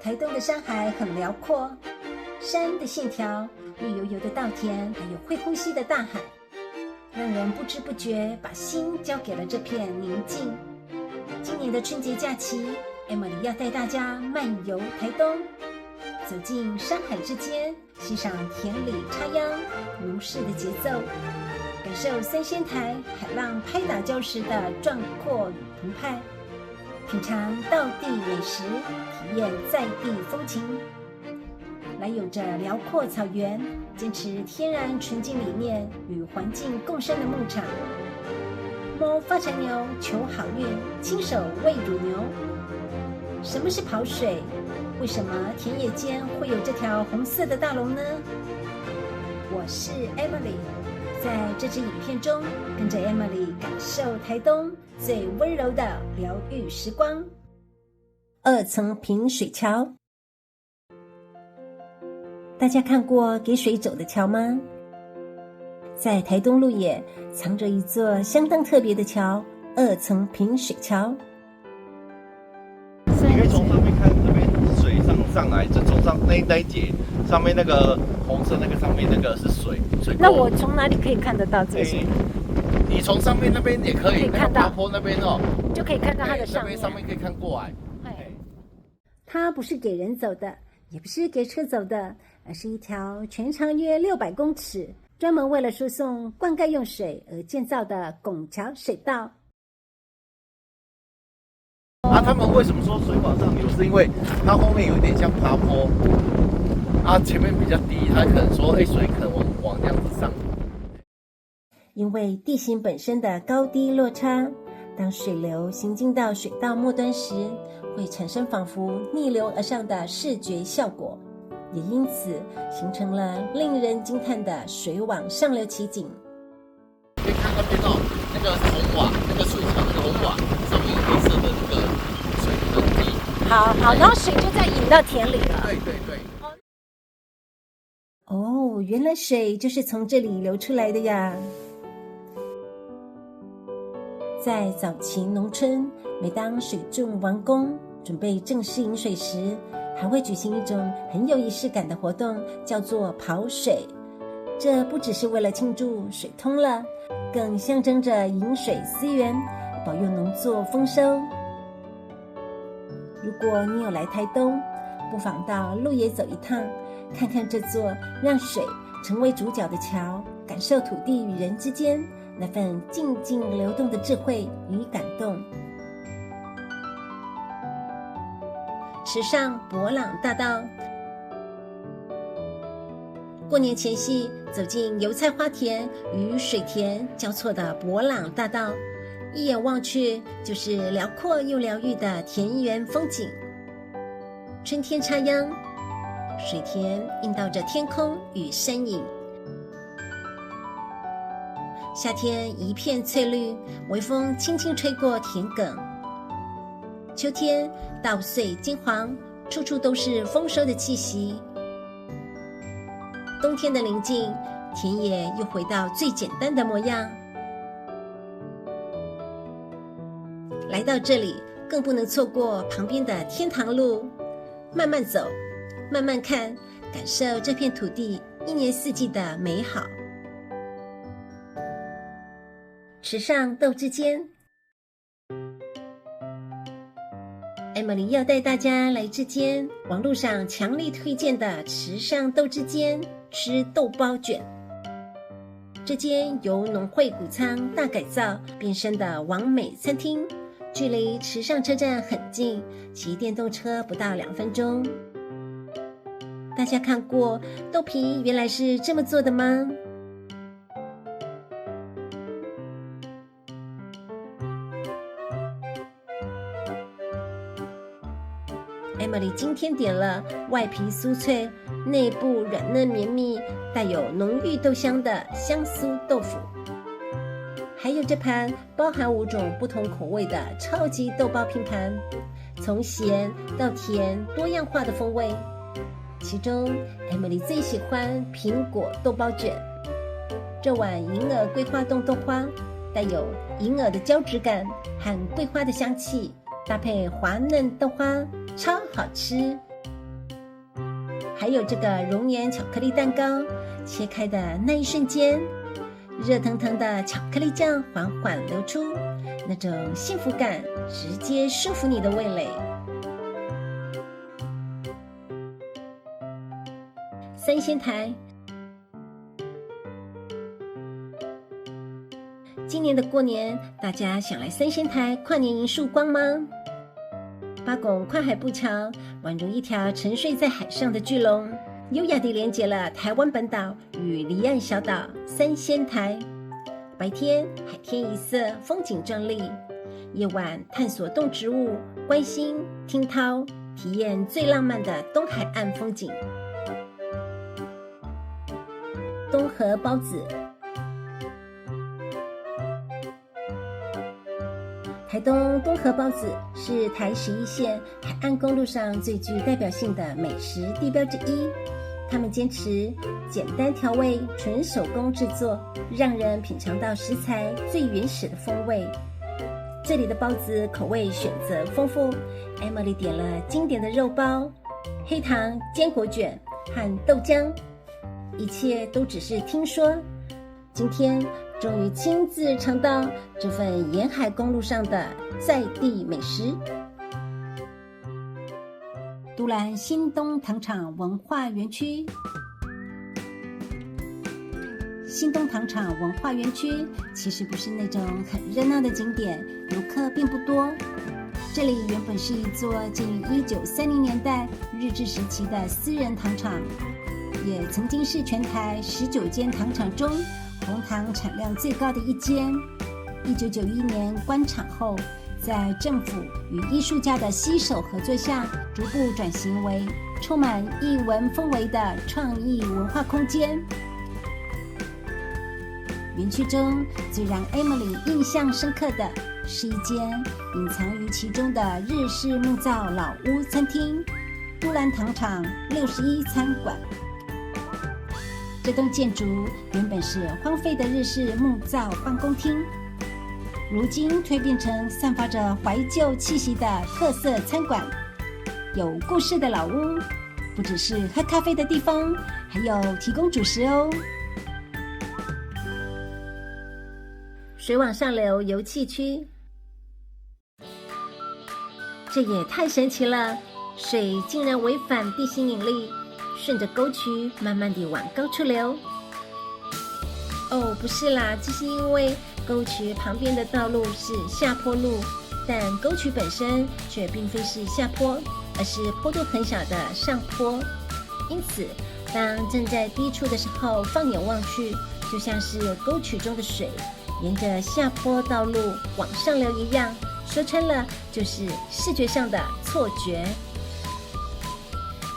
台東的山海很遼闊，山的線條、綠油油的稻田，還有會呼吸的大海，讓人不知不覺把心交給了這片寧靜。今年的春節假期，Emily 要帶大家漫遊台東，走進山海之間，欣賞田裡插秧、農事的節奏，感受三仙台海浪拍打礁石的壯闊與澎湃，品嘗道地美食，體驗在地風情。來有着遼闊草原、堅持天然純淨理念與環境共生的牧場，摸發財牛求好運，親手餵乳牛。什麼是跑水？為什麼田野間會有這條紅色的大龍呢？我是 Emily， 在這支影片中，跟着 Emily 感受台東最溫柔的療癒時光。2層平水橋，大家看過給水走的橋嗎？在台東鹿野藏着一座相當特別的橋，2層平水橋。你可以從上面看，這邊水上來，就從上那一節上面那個紅色那個上面那個是水。那我從哪裡可以看得到這些？你從上面那邊也可以看到爬坡那邊哦，就可以看到它的上面。上面可以看過來。它不是給人走的，也不是給車走的，而是一條全長約600公尺，專門為了輸送灌溉用水而建造的拱橋水道。他們為什麼說水往上流？是因為它後面有一點像爬坡，前面比較低，它可能說，水可能往這樣子上。因為地形本身的高低落差，當水流行進到水道末端時，會產生仿佛逆流而上的視覺效果，也因此形成了令人驚嘆的水往上流奇景。可以看那邊那個紅瓦，那個水橋那個紅瓦上面有黑色的那個水痕跡。好，然後水就再引到田裡了。對。哦，原來水就是從這裡流出來的呀。在早期農村，每當水種完工，準備正式飲水時，還會舉行一種很有儀式感的活動，叫做跑水。這不只是為了慶祝水通了，更象徵着飲水思源，保佑農作豐收。如果你有來台東，不妨到鹿野走一趟，看看這座讓水成為主角的橋，感受土地與人之間那份靜靜流動的智慧與感動。池上伯朗大道，過年前夕走進油菜花田與水田交錯的伯朗大道，一眼望去就是遼闊又療癒的田園風景。春天插秧，水田映照着天空與山影；夏天一片翠綠，微風輕輕吹過田埂；秋天稻穗金黃，處處都是豐收的氣息。冬天的寧靜，田野又回到最簡單的模樣。來到這裡，更不能錯過旁邊的天堂路，慢慢走，慢慢看，感受這片土地一年四季的美好。池上豆之間，Emily 要帶大家來這間網絡上強力推薦的池上豆之間吃豆包卷。這間由農會穀倉大改造變身的網美餐廳，距離池上車站很近，騎電動車不到2分鐘。大家看過豆皮原來是這麼做的嗎？Emily 今天點了外皮酥脆、內部軟嫩綿密、帶有濃郁豆香的香酥豆腐，還有這盤包含5種不同口味的超級豆包拼盤，從鹹到甜多樣化的風味。其中 Emily 最喜歡蘋果豆包卷，這碗銀耳桂花凍豆花帶有銀耳的膠質感和桂花的香氣，搭配滑嫩豆花超好吃。還有這個熔岩巧克力蛋糕，切開的那一瞬間，熱騰騰的巧克力醬緩緩流出，那種幸福感直接舒服你的味蕾。三仙台，今年的過年，大家想來三仙台跨年迎曙光嗎？八拱跨海步橋宛如一條沉睡在海上的巨龍，優雅地連接了台灣本島與離岸小島三仙台。白天海天一色，風景壯麗；夜晚探索動植物，觀星聽濤，體驗最浪漫的東海岸風景。東河包子，台東東河包子是台11線海岸公路上最具代表性的美食地標之一。他們堅持簡單調味、純手工制作，讓人品嘗到食材最原始的風味。這裡的包子口味選擇豐富， Emily 點了經典的肉包、黑糖堅果卷和豆漿，一切都只是聽說。今天終於親自嘗到這份沿海公路上的在地美食。都蘭新東糖廠文化園區，新東糖廠文化園區其實不是那種很熱鬧的景點，遊客並不多。這裡原本是一座建於1930年代日治時期的私人糖廠，也曾經是全台19間糖廠中紅糖產量最高的一間。1991年關廠後，在政府與藝術家的攜手合作下，逐步轉型為充滿藝文氛圍的創意文化空間。園區中最讓 Emily 印象深刻的是一間隱藏於其中的日式木造老屋餐廳——都蘭糖廠61餐館。這棟建築原本是荒廢的日式木造辦公廳，如今蛻變成散發着懷舊氣息的特色餐館。有故事的老屋，不只是喝咖啡的地方，還有提供主食哦。水往上流遊憩區，這也太神奇了！水竟然違反地心引力，順着溝渠慢慢地往高處流。哦，不是啦，這是因為溝渠旁邊的道路是下坡路，但溝渠本身卻並非是下坡，而是坡度很小的上坡。因此，當正在低處的時候，放眼望去，就像是溝渠中的水沿着下坡道路往上流一樣。說穿了，就是視覺上的錯覺。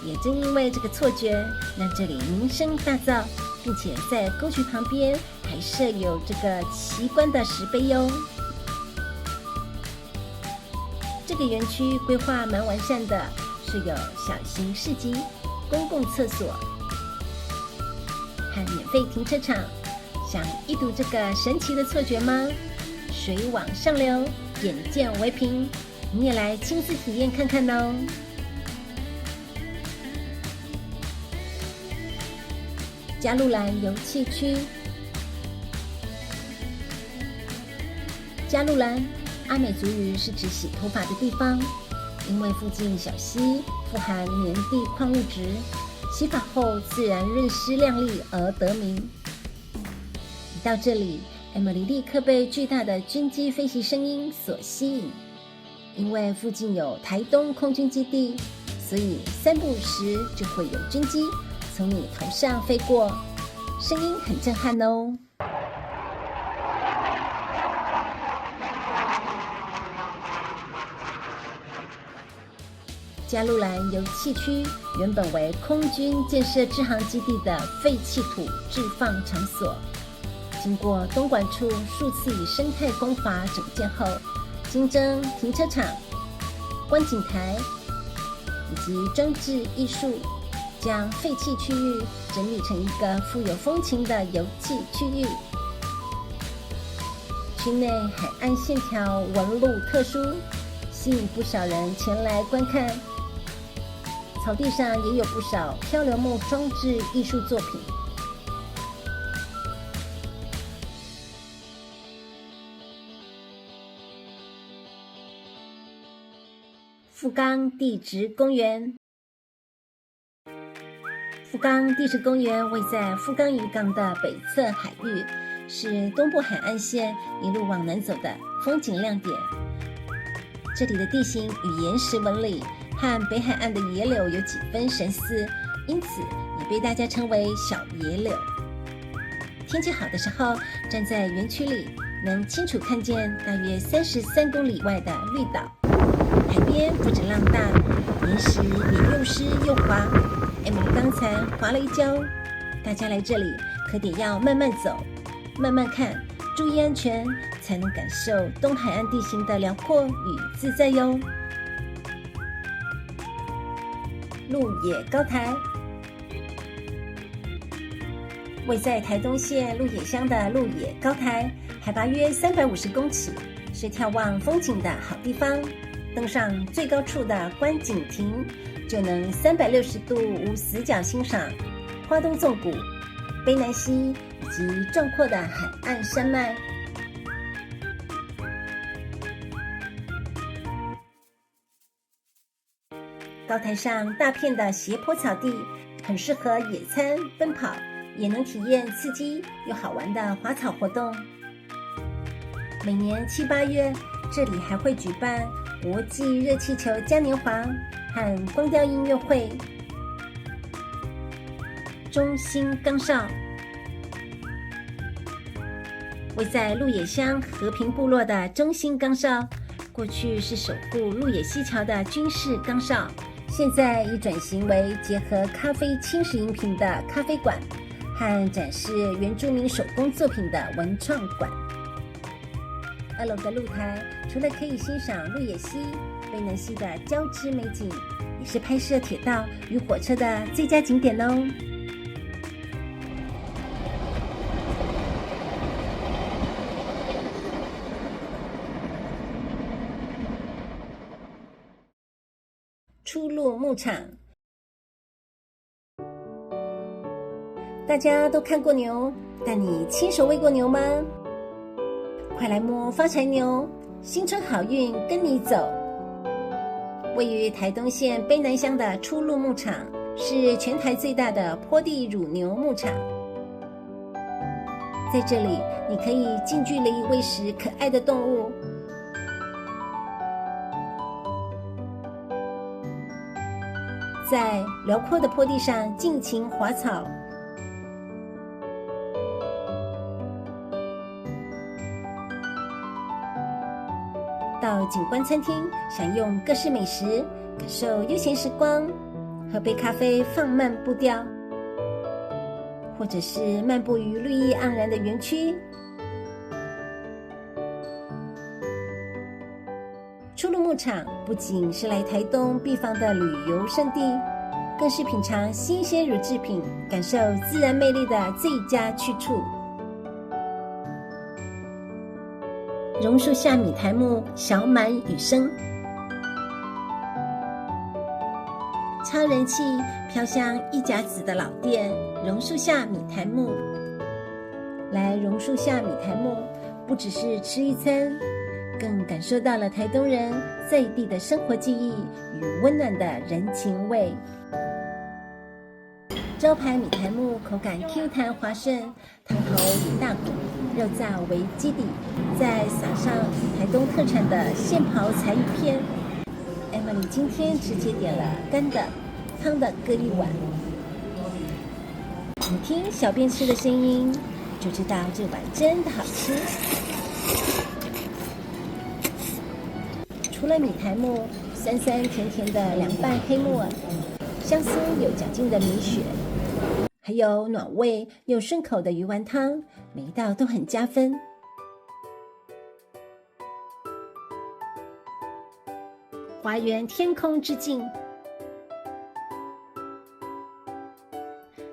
也正因為這個錯覺，讓這裡名聲大噪，並且在溝渠旁邊還設有這個奇觀的石碑喲。這個園區規劃蠻完善的，設有小型市集、公共廁所和免費停車場。想一睹這個神奇的錯覺嗎？水往上流，眼見為憑，你也來親自體驗看看哦。加路蘭遊憩區，加路蘭阿美族語是指洗頭髮的地方，因為附近小溪富含粘地礦物質，洗髮後自然潤濕亮麗而得名。一到這裡，Emily 立刻被巨大的軍機飛行聲音所吸引。因為附近有台東空軍基地，所以3不5時就會有軍機從你頭上飛過，聲音很震撼哦。加路蘭遊憩區原本為空軍建設支航基地的廢棄土置放場所，經過東管處數次以生態工法整建後，新增停車場、觀景台以及裝置藝術，將廢棄區域整理成一個富有風情的遊憩區域。區內海岸線條紋路特殊，吸引不少人前來觀看。草地上也有不少漂流木裝置藝術作品。富岡地質公園。富岡地質公園位在富岡漁港的北側海域，是東部海岸線一路往南走的風景亮點。這裡的地形與岩石紋理和北海岸的野柳有幾分神似，因此也被大家稱為小野柳。天氣好的時候，站在園區裡能清楚看見大約33公里外的綠島。海邊不止浪大，岩石也又濕又滑。Emily 剛才滑了一跤，大家來這裡可得要慢慢走，慢慢看，注意安全，才能感受東海岸地形的遼闊與自在喲。鹿野高台，位在台東縣鹿野鄉的鹿野高台，海拔約350公尺，是眺望風景的好地方。登上最高處的觀景亭，就能360度無死角欣賞花東縱谷、卑南溪以及壯闊的海岸山脈。高台上大片的斜坡草地，很適合野餐、奔跑，也能體驗刺激又好玩的滑草活動。每年7、8月，這裡還會舉辦國際熱氣球嘉年華和光雕音樂會。中興崗哨，位在鹿野鄉和平部落的中興崗哨，過去是守護鹿野溪橋的軍事崗哨，現在已轉型為結合咖啡輕食飲品的咖啡館和展示原住民手工作品的文創館。2樓的露台除了可以欣賞鹿野溪、卑南溪的交織美景，也是拍攝鐵道與火車的最佳景點哦。初鹿牧場，大家都看過牛，但你親手餵過牛嗎？快來摸發財牛，新春好運跟你走。位於台東縣卑南鄉的初鹿牧場，是全台最大的坡地乳牛牧場。在這裡，你可以近距離餵食可愛的動物，在遼闊的坡地上盡情滑草。到景觀餐廳享用各式美食，感受悠閒時光，喝杯咖啡放慢步調，或者是漫步於綠意盎然的園區。初鹿牧場不僅是來台東必訪的旅遊勝地，更是品嘗新鮮乳製品、感受自然魅力的最佳去處。榕樹下米苔目小滿雨聲，超人氣飄香一甲子的老店榕樹下米苔目。來榕樹下米苔目，不只是吃一餐，更感受到了台東人在地的生活記憶與溫暖的人情味。招牌米苔目口感 Q 彈滑順，湯頭以大骨肉燥為基底，再撒上台東特產的現刨柴魚片。Emily 今天直接點了乾的，湯的各一碗。你聽小便吃的聲音，就知道這碗真的好吃。除了米苔目，酸酸甜甜的涼拌黑木耳，香酥有嚼勁的米血，還有暖胃又順口的魚丸湯，每一道都很加分。華園天空之鏡，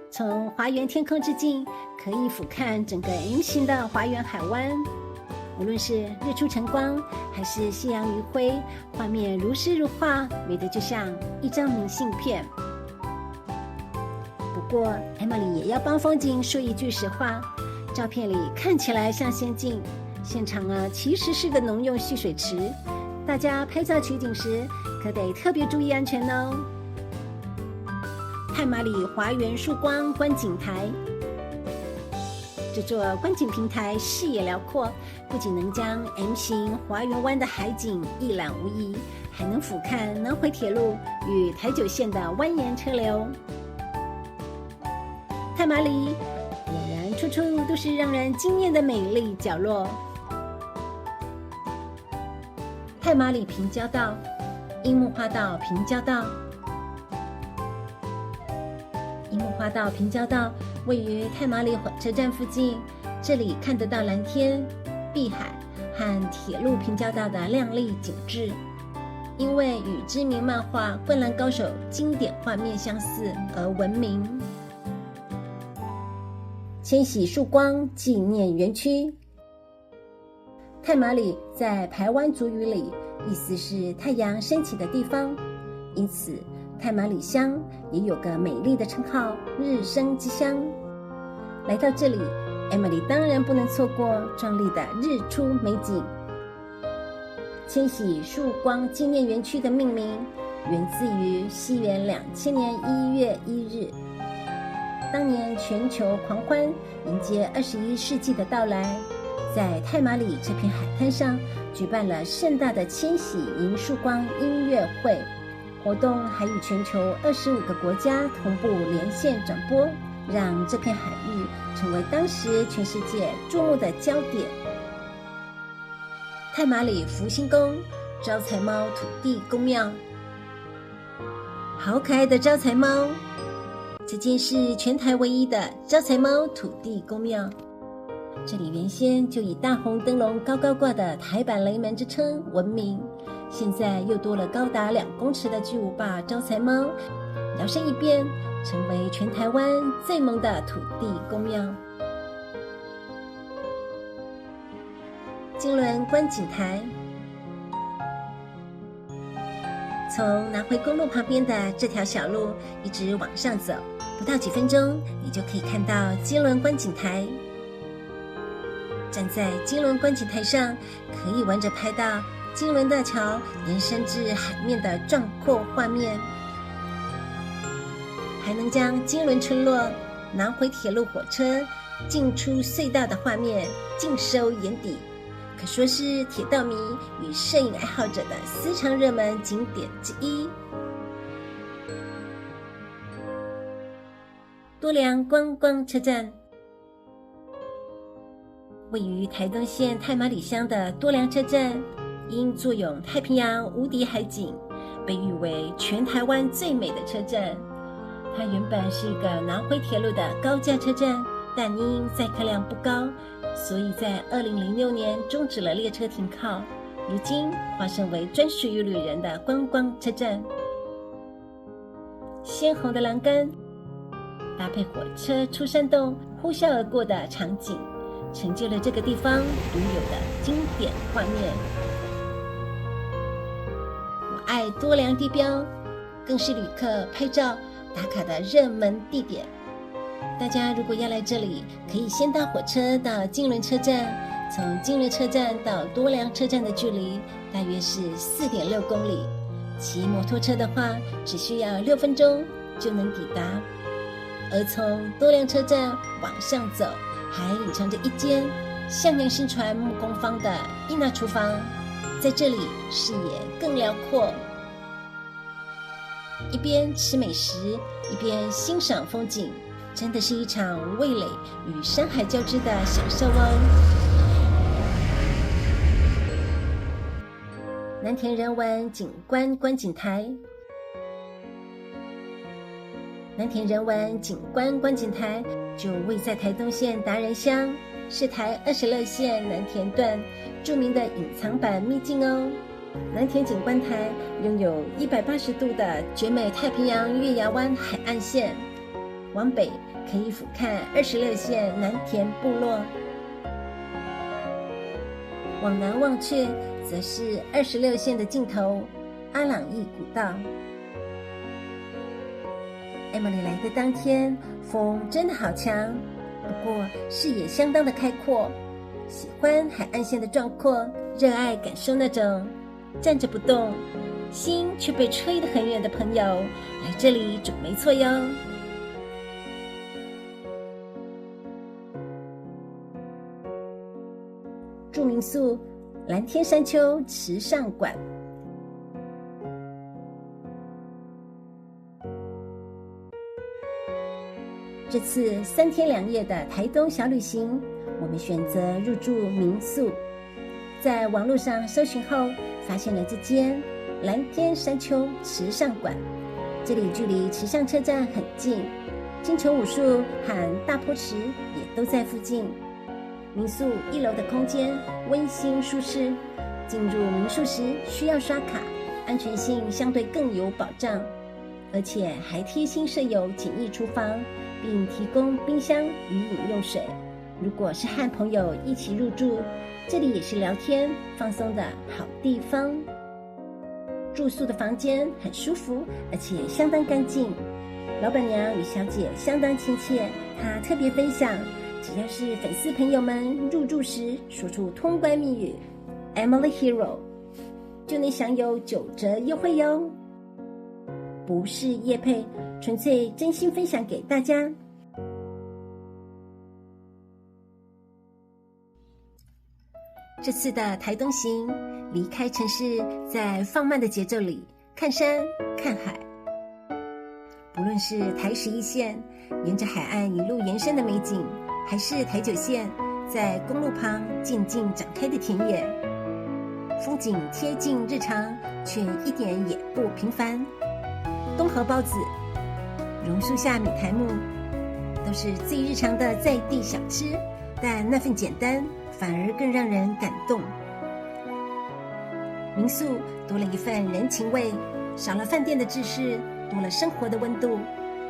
從華園天空之鏡可以俯瞰整個圓形的華園海灣。無論是日出晨光，還是夕陽餘暉，畫面如詩如畫，美得就像一張明信片。不過 Emily 也要幫風景說一句實話，照片裡看起來像仙境，現場其實是個農用蓄水池，大家拍照取景時可得特別注意安全哦。太麻里華園曙光觀景台，這座觀景平台視野遼闊，不僅能將 M 型華園灣的海景一覽無遺，還能俯瞰南迴鐵路與台九線的蜿蜒車流。太麻里果然處處都是讓人驚豔的美麗角落。太麻里平交道、櫻木花道平交道。櫻木花道平交道位於太麻里火車站附近，這裡看得到藍天、碧海和鐵路平交道的亮麗景致。因為與知名漫畫《灌籃高手》經典畫面相似而聞名。千禧曙光紀念園區，太麻里在排灣族語裡意思是太陽升起的地方，因此太麻里鄉也有個美麗的稱號——日升之鄉。來到這裡 ，Emily 當然不能錯過壯麗的日出美景。千禧曙光紀念園區的命名源自於西元2000年1月1日，當年全球狂歡迎接21世紀的到來，在太麻里這片海灘上舉辦了盛大的千禧迎曙光音樂會。活動還與全球25個國家同步連線轉播，讓這片海域成為當時全世界注目的焦點。太麻里福星宮招財貓土地公廟，好可愛的招財貓！這間是全台唯一的招財貓土地公廟。這裡原先就以大紅燈籠高高掛的台版雷門之稱聞名，現在又多了高達2公尺的巨無霸招財貓，搖身一變成為全台灣最萌的土地公廟。金崙觀景台，從南迴公路旁邊的這條小路一直往上走，不到幾分鐘，你就可以看到金崙觀景台。站在金崙觀景台上，可以玩着拍到金崙大橋延伸至海面的壯闊畫面，還能將金崙村落、南迴鐵路火車進出隧道的畫面盡收眼底，可說是鐵道迷與攝影愛好者的私藏熱門景點之一。多良觀光車站，位於台東縣太麻里鄉的多良車站，因坐擁太平洋無敵海景，被譽為全台灣最美的車站。它原本是一個南迴鐵路的高架車站，但因載客量不高，所以在2006年終止了列車停靠。如今化身為專屬於旅人的觀光車站。鮮紅的欄杆搭配火車出山洞呼嘯而過的場景，成就了這個地方獨有的經典畫面。我愛多良地標，更是旅客拍照打卡的熱門地點。大家如果要來這裡，可以先搭火車到金崙車站，從金崙車站到多良車站的距離大約是4.6公里，騎摩托車的話只需要6分鐘就能抵達。而從多良車站往上走，還隱藏着一間向陽新傳木工坊的伊娜廚房，在這裡視野更遼闊，一邊吃美食一邊欣賞風景，真的是一場味蕾與山海交織的享受哦。南田人文景觀觀景台，南田人文景觀觀景台就位在台東縣達人鄉，是台26線南田段著名的隱藏版秘境哦。南田景觀台擁有180度的絕美太平洋月牙灣海岸線，往北可以俯瞰26線南田部落。往南望去，則是26線的盡頭阿朗壹古道。Emily 來的當天，風真的好強，不過視野相當的開闊。喜歡海岸線的壯闊，熱愛感受那種站着不動，心卻被吹得很遠的朋友，來這裡準沒錯喲。住民宿藍天山丘池上館。這次3天2夜的台東小旅行，我們選擇入住民宿。在網絡上搜尋後，發現了這間藍天山丘池上館。這裡距離池上車站很近，金城武樹和大坡池也都在附近。民宿1樓的空間溫馨舒適，進入民宿時需要刷卡，安全性相對更有保障，而且還貼心設有簡易廚房，並提供冰箱與飲用水。如果是和朋友一起入住，這裡也是聊天放鬆的好地方。住宿的房間很舒服，而且相當乾淨。老闆娘與小姐相當親切，她特別分享，只要是粉絲朋友們入住時說出通關密語 Emily Hero， 就能享有9折優惠喲。不是業配，純粹真心分享給大家。這次的台東行，離開城市，在放慢的節奏裡看山看海。不論是台11線沿着海岸一路延伸的美景，還是台9線在公路旁靜靜展開的田野，風景貼近日常，卻一點也不平凡。東河包子、榕樹下米苔目，都是最日常的在地小吃，但那份簡單反而更讓人感動。民宿多了一份人情味，少了飯店的制式，多了生活的溫度。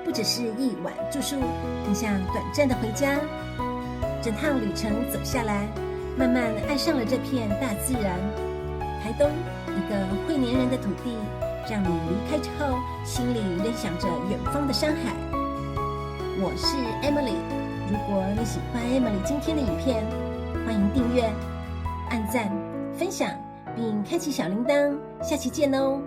不只是一晚住宿，更像短暫的回家。整趟旅程走下來，慢慢愛上了這片大自然。台東，一個會黏人的土地，讓你離開之後，心裡仍想着遠方的山海。我是 Emily， 如果你喜歡 Emily 今天的影片，歡迎訂閱、按讚、分享，並開啟小鈴鐺。下期見哦！